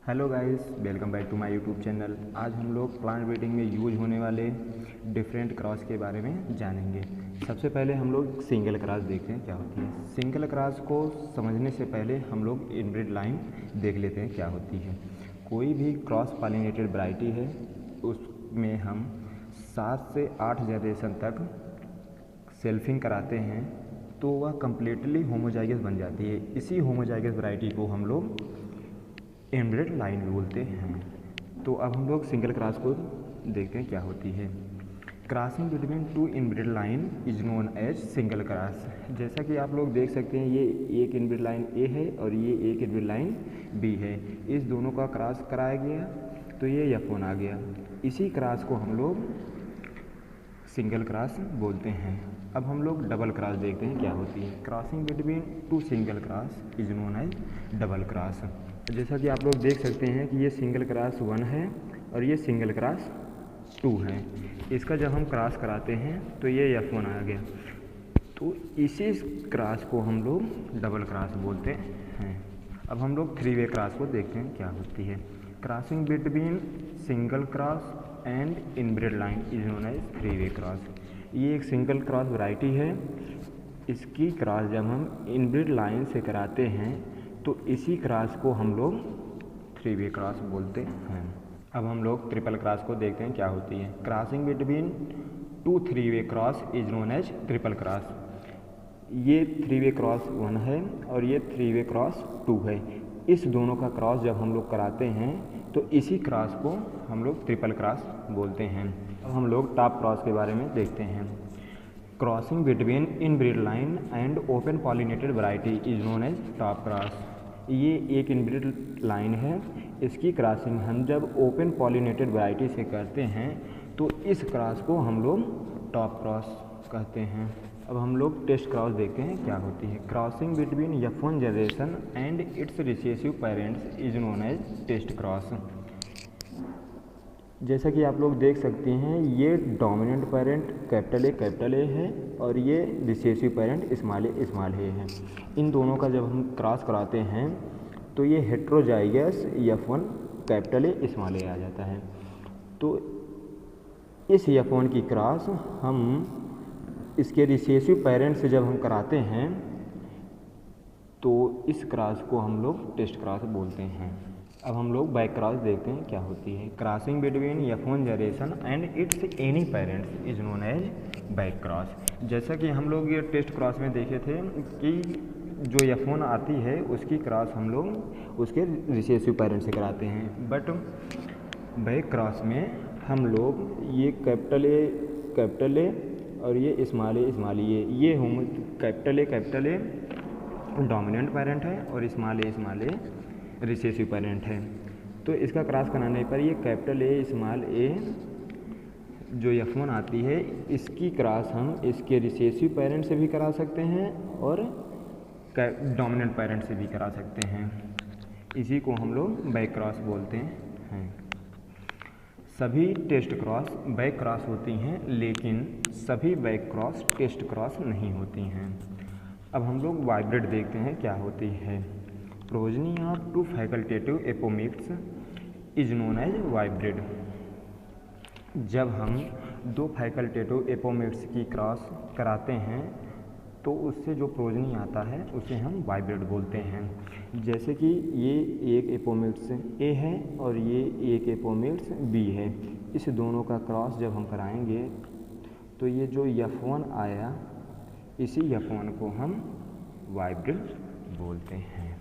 Hello guys, welcome back to my YouTube channel. आज हम लोग प्लांट ब्रीडिंग में यूज होने वाले डिफरेंट क्रॉस के बारे में जानेंगे। सबसे पहले हम लोग सिंगल क्रॉस देखते हैं क्या होती है। सिंगल क्रॉस को समझने से पहले हम लोग इनब्रीड लाइन देख लेते हैं क्या होती है। कोई भी क्रॉस पॉलिनेटेड वैरायटी है उसमें हम 7 से 8 जनरेशन तक सेल्फिंग कराते हैं तो वह कम्प्लीटली होमोजाइगस बन जाती है। इसी होमोजाइगस वैरायटी को हम लोग इनब्रीड लाइन बोलते हैं। तो अब हम लोग सिंगल क्रॉस को देखते हैं क्या होती है। Crossing between two inbreed line is known as single cross. जैसा कि आप लोग देख सकते हैं, ये एक इनब्रीड लाइन ए है और ये एक इनब्रीड लाइन बी है। इस दोनों का क्रॉस कराया गया तो ये F1 आ गया। इसी क्रॉस को हम लोग सिंगल क्रॉस बोलते हैं। अब हम लोग डबल क्रॉस देखते हैं क्या होती है। Crossing between two single cross is known as double cross. जैसा कि आप लोग देख सकते हैं कि ये सिंगल क्रॉस 1 है और ये सिंगल क्रॉस 2 है। इसका जब हम क्रॉस कराते हैं तो ये F1 आ गया। तो इसी क्रॉस को हम लोग डबल क्रॉस बोलते हैं। अब हम लोग 3 वे क्रॉस को देखते हैं क्या होती है। Crossing between single cross and inbreed line is known as 3 way cross. ये एक सिंगल क्रॉस वैरायटी है। इसकी क्रॉस जब हम इनब्रीड लाइन से कराते हैं तो इसी क्रॉस को हम लोग 3 वे क्रॉस बोलते हैं। अब हम लोग ट्रिपल क्रॉस को देखते हैं क्या होती है। Crossing between two 3 way cross is known as triple cross. ये 3 वे क्रॉस 1 है और ये 3 वे क्रॉस 2 है। इस दोनों का क्रॉस जब हम लोग कराते हैं तो इसी क्रॉस को हम लोग ट्रिपल क्रॉस बोलते हैं। अब हम लोग टॉप क्रॉस के बारे में देखते हैं। Crossing between inbreed line and open pollinated variety is known as top cross. ये एक इनब्रीड लाइन है। इसकी क्रॉसिंग हम जब ओपन पॉलिनेटेड वैरायटी से करते हैं तो इस क्रॉस को हम लोग टॉप क्रॉस कहते हैं। अब हम लोग टेस्ट क्रॉस देखते हैं क्या होती है। Crossing between F1 generation and its recessive parents is known as test cross. जैसा कि आप लोग देख सकते हैं, ये डोमिनेंट पेरेंट कैपिटल ए है और ये रिसेसिव पेरेंट स्मॉल ए है। इन दोनों का जब हम क्रॉस कराते हैं तो ये heterozygous F1 capital A small A आ जाता है। तो इस F1 की क्रॉस हम इसके रिसेसिव पेरेंट से जब हम कराते हैं तो इस क्रॉस को हम लोग टेस्ट क्रॉस बोलते हैं। अब हम लोग बैक क्रॉस देखते हैं क्या होती है। Crossing between F1 generation and its any parents is known as back cross. जैसा कि हम लोग ये टेस्ट क्रॉस में देखे थे कि जो F1 आती है उसकी क्रॉस हम लोग उसके रिसेसिव पेरेंट से कराते हैं। बट बैक क्रॉस में हम लोग ये कैपिटल ए और ये स्मॉल ए ये home capital A dominant parent है और स्मॉल ए रिसेसिव पेरेंट है। तो इसका क्रॉस कराने पर ये कैपिटल ए स्मॉल ए जो F1 आती है इसकी क्रॉस हम इसके रिसेसिव पेरेंट से भी करा सकते हैं और डोमिनेंट पेरेंट से भी करा सकते हैं। इसी को हम लोग बैक क्रॉस बोलते हैं। सभी टेस्ट क्रॉस बैक क्रॉस होती हैं लेकिन सभी बैक क्रॉस टेस्ट क्रॉस नहीं होती हैं। अब हम लोग वाइब्रेड देखते हैं क्या होती है। Progeny of 2 facultative apomixis is known as hybrid. जब हम 2 फैकल्टेटिव एपोमिक्स की क्रॉस कराते हैं तो उससे जो प्रोजनी आता है उसे हम वाइब्रेड बोलते हैं। जैसे कि ये एक एपोमिक्स ए है और ये एक एपोमिक्स बी है। इस दोनों का क्रॉस जब हम कराएंगे तो ये जो F1 आया इसी F1 को हम वाइब्रेड बोलते हैं।